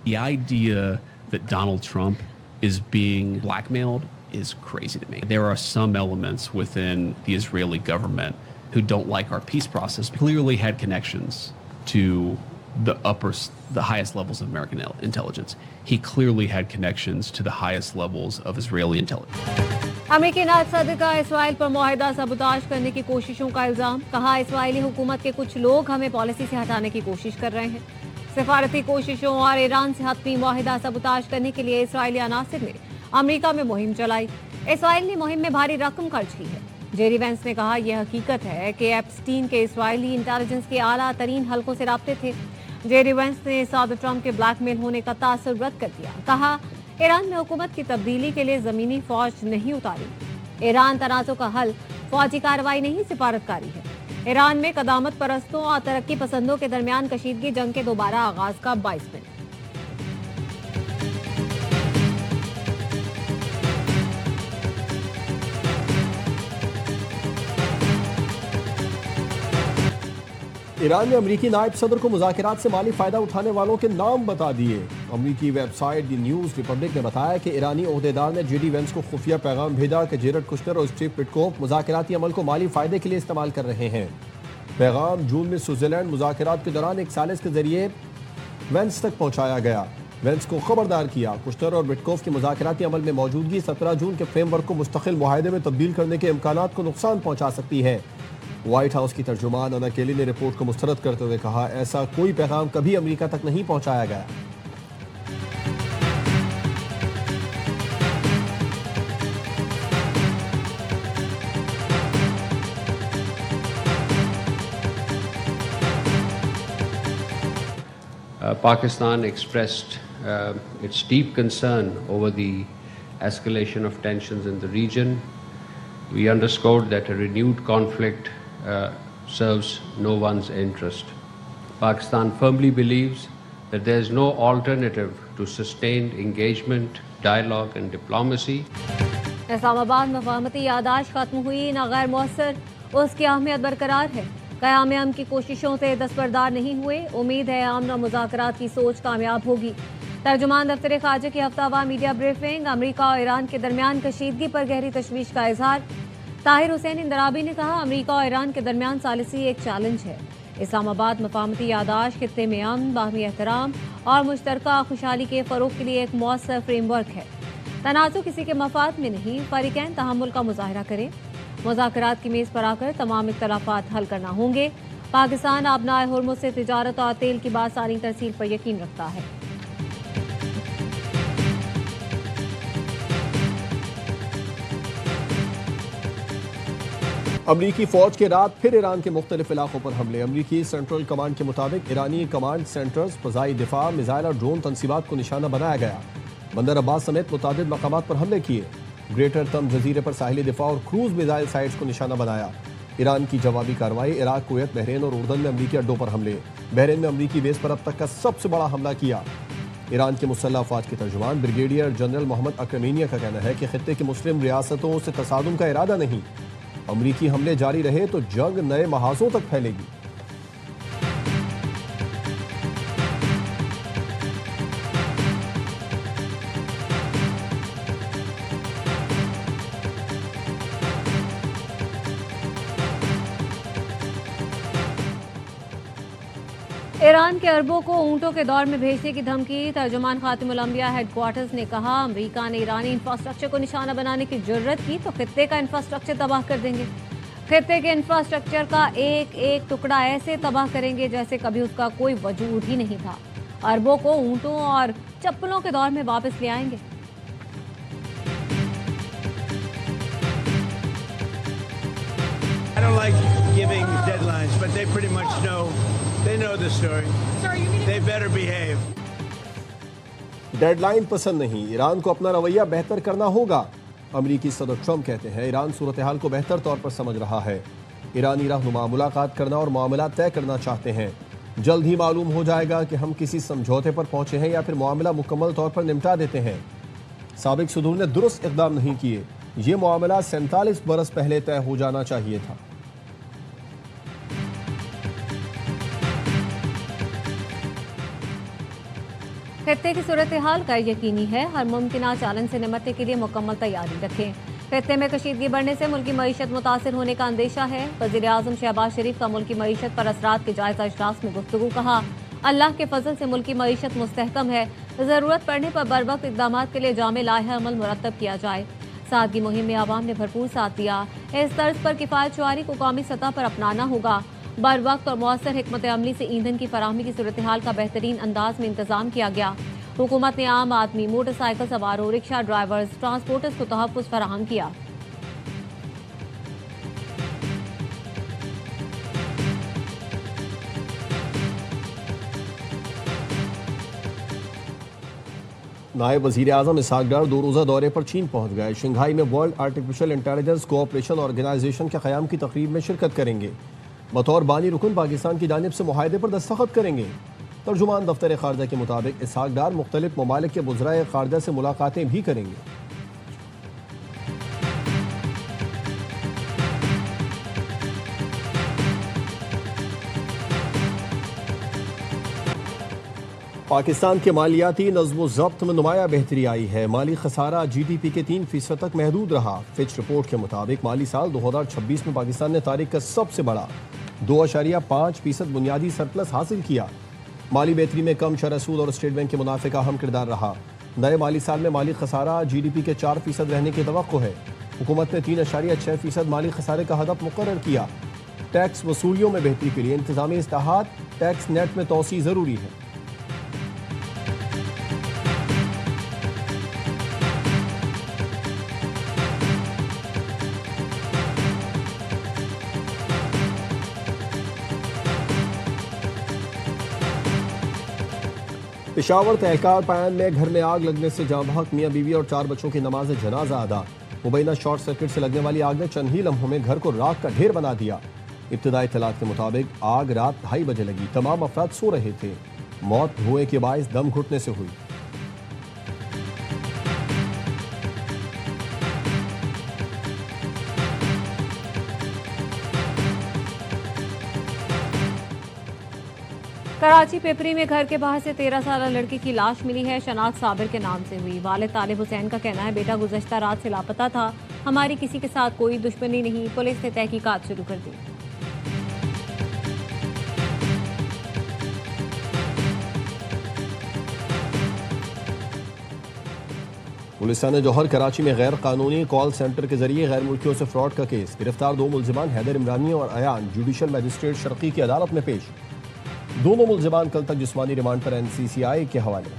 The idea that Donald Trump is being blackmailed is crazy to me. There are some elements within the Israeli government who don't like our peace process, clearly had connections to the highest levels of American intelligence. He clearly had connections to the highest levels of Israeli intelligence. अमेरिकी नायब सदर का Israel पर मुआहिदा सबूताज करने की कोशिशों का इल्जाम। कहा, इसराइली हुकूमत के कुछ लोग हमें पॉलिसी से हटाने की कोशिश कर रहे हैं। सिफारती कोशिशों और ईरान से हतमी मुआहिदा सबूताज करने के लिए इसराइली अनासिर ने अमेरिका में मुहिम चलाई। इसराइल ने मुहिम में भारी रकम खर्च की है। जेरी वेंस ने कहा, यह हकीकत है कि एप्स्टीन के इसराइली इंटेलिजेंस के आला तरीन हलकों से राब्ते थे। जेरी वेंस ने सदर ट्रंप के ब्लैकमेल होने का तासुर रद्द कर दिया। कहा, ईरान में हुकूमत की तब्दीली के लिए जमीनी फौज नहीं उतारी। ईरान तनाज़ों का हल फौजी कार्रवाई नहीं, सिफारतकारी है। ईरान में कदामत परस्तों और तरक्की पसंदों के दरमियान कशीदगी जंग के दोबारा आगाज का बाइस मिनट। ईरान ने अमेरिकी नायब सदर को मुज़ाकरात से माली फ़ायदा उठाने वालों के नाम बता दिए। अमेरिकी वेबसाइट द न्यूज़ रिपब्लिक ने बताया कि ईरानी ओहदेदार ने जेडी वेंस को खुफिया पैगाम भेजा कि जेरेड कुश्नर और स्टीव पिटकोफ मुज़ाकराती अमल को माली फ़ायदे के लिए इस्तेमाल कर रहे हैं। पैगाम जून में स्विट्ज़रलैंड मुज़ाकरात के दौरान एक सालिस के जरिए वेंस तक पहुँचाया गया। वेंस को खबरदार किया, कुश्नर और पिटकोफ की मुज़ाकराती अमल में मौजूदगी 17 जून के फ्रेमवर्क को मुस्तकिल मुआहदे में तब्दील करने के इम्कानात को नुकसान पहुँचा सकती है। व्हाइट हाउस की तर्जुमान अना केली ने रिपोर्ट को मुस्तरद करते हुए कहा, ऐसा कोई पैगाम कभी अमेरिका तक नहीं पहुंचाया गया। Pakistan expressed its deep concern over the escalation of tensions in the region. We underscored that a renewed conflict serves no one's interest. Pakistan firmly believes that there is no alternative to sustained engagement, dialogue and diplomacy. Islamabad में मफाहमती यादाश्त खत्म हुई, न गैर मौसर, उसकी अहमियत बरकरार है। क़याम अमन की कोशिशों से दस्तबरदार नहीं हुए। उम्मीद है अमन और मुज़ाकरात की सोच कामयाब होगी। तर्जुमान दफ्तर ख़ारजा की हफ्तावार मीडिया ब्रीफिंग। अमेरिका और ईरान के दरमियान कशीदगी पर गहरी तशवीश का इजहार। ताहिर हुसैन इंदराबी ने कहा, अमेरिका और ईरान के दरमियान सालिसी एक चैलेंज है। इस्लामाबाद मफाहमती यादाश्त खित्ते में अमन, बाहमी एहतराम और मुश्तरका खुशहाली के फ़रोग़ के लिए एक मौसर फ्रेमवर्क है। तनाज़ुर किसी के मफाद में नहीं, फ़रीक़ैन तहम्मुल का मुज़ाहरा करें। मुज़ाकरात की मेज़ पर आकर तमाम इख्तलाफ़ात हल करना होंगे। पाकिस्तान आबनाए हुर्मुज़ से तिजारत और तेल की बासानी तरसील पर यकीन रखता है। अमरीकी फ़ौज के रात फिर ईरान के मुख्तलिफ इलाकों पर हमले। अमरीकी सेंट्रल कमांड के मुताबिक ईरानी कमांड सेंटर्स, फ़ज़ाई दिफा, मिसाइल और ड्रोन तनसीबात को निशाना बनाया गया। बंदर अब्बास समेत मुतादिद मकामात पर हमले किए। ग्रेटर तम जजीरे पर साहिली दिफा और क्रूज मिसाइल साइट्स को निशाना बनाया। ईरान की जवाबी कार्रवाई। इराक, कुवैत, बहरीन और उर्दन में अमरीकी अड्डों पर हमले। बहरीन में अमरीकी बेस पर अब तक का सबसे बड़ा हमला किया। ईरान के मुसल्लह अफवाज के तर्जुमान ब्रिगेडियर जनरल मोहम्मद अक्रमीनिया का कहना है कि खित्ते की मुस्लिम रियासतों से तसादुम का इरादा नहीं। अमरीकी हमले जारी रहे तो जंग नए महाजों तक फैलेगी। ईरान के अरबों को ऊंटों के दौर में भेजने की धमकी। तर्जुमान खातिमुल अंबिया हेडक्वार्टर्स ने कहा, अमेरिका ने ईरानी इंफ्रास्ट्रक्चर को निशाना बनाने की जुर्रत की तो खित्ते का इंफ्रास्ट्रक्चर तबाह कर देंगे। खित्ते के इंफ्रास्ट्रक्चर का एक एक टुकड़ा ऐसे तबाह करेंगे जैसे कभी उसका कोई वजूद ही नहीं था। अरबों को ऊंटों और चप्पलों के दौर में वापस ले आएंगे। I don't like giving deadlines, but they pretty much know. They know the story. They better behave. Deadline पसंद नहीं, ईरान को अपना रवैया बेहतर करना होगा। अमरीकी सदर ट्रंप कहते हैं ईरान सूरत हाल को बेहतर तौर पर समझ रहा है। ईरानी रहनुमा मुलाकात करना और मामला तय करना चाहते हैं। जल्द ही मालूम हो जाएगा कि हम किसी समझौते पर पहुंचे हैं या फिर मामला मुकम्मल तौर पर निपटा देते हैं। साबिक सदूर ने दुरुस्त इक़दाम नहीं किए। ये मामला 47 बरस पहले तय हो जाना चाहिए था। खित्ते की सूरत हाल गैर यकीनी है, हर मुमकिन चैलेंज से निपटने के लिए मुकम्मल तैयारी रखें। खित्ते में कशीदगी बढ़ने से मुल्की मईशत मुतासिर होने का अंदेशा है। वज़ीर आज़म शहबाज शरीफ का मुल्की मईशत पर असरात के जायजा इजलास में गुफ्तगू। कहा, अल्लाह के फजल से मुल्की मईशत मुस्तहकम है, ज़रूरत पड़ने पर बरवक्त इक़दामात के लिए जामे लाहे अमल मुरतब किया जाए। सादगी मुहिम में आवाम ने भरपूर साथ दिया। इस तर्ज पर किफ़ायत शुआरी को कौमी सतह पर अपनाना होगा। बर वक्त और मौसर हिकमत अमली से ईंधन की फराहमी की सूरत हाल का बेहतरीन अंदाज में इंतजाम किया गया। हुकूमत ने आम आदमी, मोटरसाइकिल सवारों, रिक्शा ड्राइवर्स, ट्रांसपोर्टर्स को तहफ़्फ़ुज़ फराहम किया। नायब वज़ीर आज़म इसहाक डार 2 रोज़ा दौरे पर चीन पहुँच गए। शंघाई में world artificial intelligence cooperation organisation के क़याम की तकरीब में शिरकत करेंगे। बतौर बानी रुकन पाकिस्तान की जानिब से मुआहदे पर दस्तखत करेंगे। तर्जुमान दफ्तर ख़ारजा के मुताबिक इसहाक डार मुख्तलिफ ममालिक के वज़राए ख़ारजा से मुलाकातें भी करेंगे। पाकिस्तान के मालियाती नज़्म ज़ब्त में नुमाया बेहतरी आई है। माली खसारा GDP के 3% तक महदूद रहा। फिच रिपोर्ट के मुताबिक माली साल 2026 में पाकिस्तान ने तारीख का सबसे बड़ा 2.5% बुनियादी सरप्लस हासिल किया। माली बेहतरी में कम शरह सूद और स्टेट बैंक के मुनाफे का अहम किरदार रहा। नए माली साल में माली खसारा GDP के 4% रहने की तवक्को है। हुकूमत ने 3.6% माली खसारे का हदफ मुकर्रर किया। टैक्स वसूलियों में बेहतरी के लिए इंतजामी इस्लाहात, टैक्स नेट में तोसी ज़रूरी है। पेशावर तहलकार पायन में घर में आग लगने से जाँ बहक मियाँ बीवी और 4 बच्चों की नमाज जनाजा अदा। मुबैना शॉर्ट सर्किट से लगने वाली आग ने चंद ही लम्हों में घर को राख का ढेर बना दिया। इब्तदाई इत्तलात के मुताबिक आग रात 2:30 बजे लगी। तमाम अफराद सो रहे थे। मौत धुएं के बायस दम घुटने से हुई। कराची पिपरी में घर के बाहर से 13 साला लड़की की लाश मिली है। शनाख्त साबिर के नाम से हुई। वालिद तालिब हुसैन का कहना है, बेटा गुज़श्ता रात से लापता था, हमारी किसी के साथ कोई दुश्मनी नहीं। पुलिस ने तहकीकात शुरू कर दी। पुलिस ने जौहर कराची में गैर कानूनी कॉल सेंटर के जरिए गैर मुल्कियों से फ्रॉड का केस। गिरफ्तार 2 मुलजिमान हैदर इमरानी और अयान जुडिशल मजिस्ट्रेट शर्की की अदालत में पेश। दोनों मुलजिमान कल तक जिस्मानी रिमांड पर NCCI के हवाले।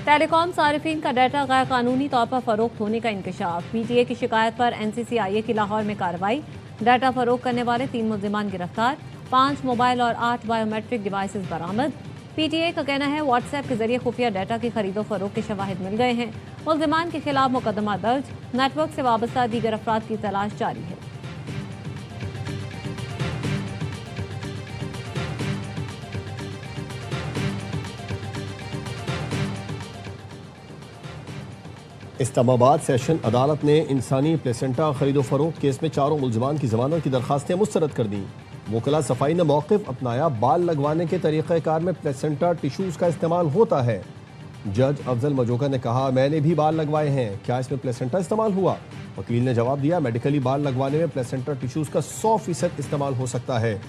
टेलीकॉम सारिफीन का डाटा गैर कानूनी तौर पर फरोख्त होने का इंकशाफ। PTA की शिकायत पर NCCI की लाहौर में कार्रवाई। डाटा फरोख्त करने वाले 3 मुलजिमान गिरफ्तार। 5 मोबाइल और 8 बायोमेट्रिक डिवाइसेस बरामद। PTA का कहना है, व्हाट्सएप के जरिए खुफिया डाटा की खरीदो फरोख्त के शवाहिद मिल गए हैं। मुलजिमान के खिलाफ मुकदमा दर्ज। नेटवर्क से वाबस्ता दीगर अफराद की तलाश जारी है। इस्लामाबाद सेशन अदालत ने इंसानी प्लेसेंटा खरीदो फरोख्त केस में 4 मुलजिमान की जमानत की दरखास्तें मुस्तरद कर दी। वकला सफाई ने मौक़िफ़ अपनाया, बाल लगवाने के तरीक़ेकार में प्लेसेंटा टिश्यूज़ का इस्तेमाल होता है। जज अफजल मजोका ने कहा, मैंने भी बाल लगवाए हैं, क्या इसमें प्लेसेंटा इस्तेमाल हुआ? वकील ने जवाब दिया, मेडिकली बाल लगवाने में प्लेसेंटा टिश्यूज़ का 100% इस्तेमाल हो सकता है।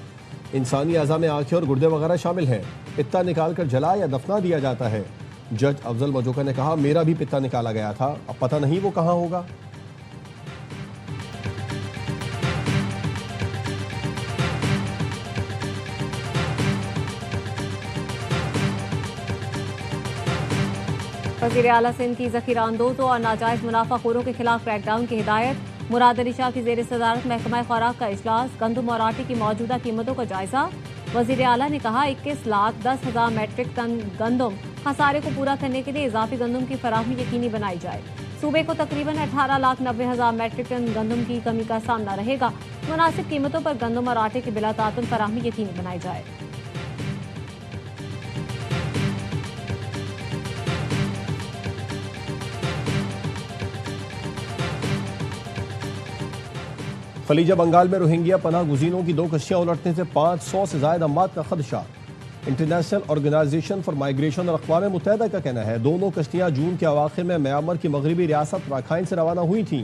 इंसानी अज़ा में आँखें और गुर्दे वगैरह शामिल हैं। पित्ता निकाल कर जला या दफना दिया जाता है। जज अफजल मजोका ने कहा, मेरा भी पित्ता निकाला गया था, अब पता नहीं वो कहाँ होगा। वज़ीर आला सिंध की ज़ख़ीरा अंदोज़ों और नाजायज़ मुनाफाखोरों के खिलाफ क्रैकडाउन की हिदायत। मुराद अली शाह की ज़ेर सदारत महकमा खुराक का इजलास। गंदम और आटे की मौजूदा कीमतों का जायजा। वज़ीर आला ने कहा, 21,10,000 मेट्रिक टन गंदम खसारे को पूरा करने के लिए इजाफी गंदम की फराहमी यकीनी बनाई जाए। सूबे को तकरीबन 18,90,000 मेट्रिक टन गंदम की कमी का सामना रहेगा। मुनासिब कीमतों पर गंदम और आटे की बिला तातुन फराहमी यकीनी बनाई जाए। खलीज बंगाल में रोहिंग्या पनाह गुज़ीनों की 2 कश्तियां उलटने से 500 से ज़ायद अमवात का खदशा। इंटरनेशनल ऑर्गेनाइजेशन फॉर माइग्रेशन और अक़वाम मुत्तहिदा का कहना है दोनों कश्तियां जून के अवाखिर में म्यांमार की मगरबी रियासत राखाइन से रवाना हुई थीं।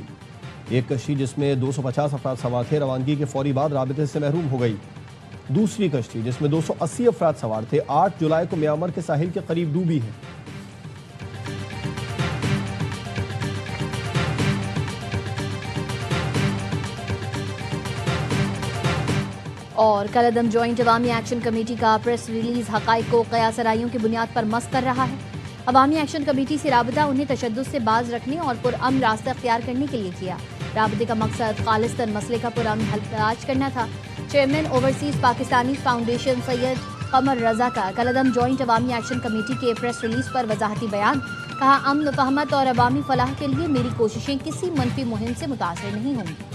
एक कश्ती जिसमें 250 अफराद सवार थे रवानगी के फौरी बाद राबिते से महरूम हो गई। दूसरी कश्ती जिसमें 280 अफराद सवार थे 8 जुलाई को म्यांमार के साहिल के करीब डूबी है। और कलअदम जॉइंट अवामी एक्शन कमेटी का प्रेस रिलीज हक़ाइक़ को क़यास-आराइयों की बुनियाद पर मस कर रहा है। अवामी एक्शन कमेटी से राबता उन्हें तशद्दुद से बाज रखने और पुरअमन रास्ता अख्तियार करने के लिए किया। राबते का मकसद खालिस्तन मसले का पुरअमन हल तलाश करना था। Chairman overseas Pakistani foundation Syed Qamar Raza का कलअदम जॉइंट अवामी एक्शन कमेटी के प्रेस रिलीज पर वजाहती बयान। कहा, अमन फहमत और अवामी फलाह के लिए मेरी कोशिशें किसी मनफी मुहिम से मुतासर नहीं होंगी।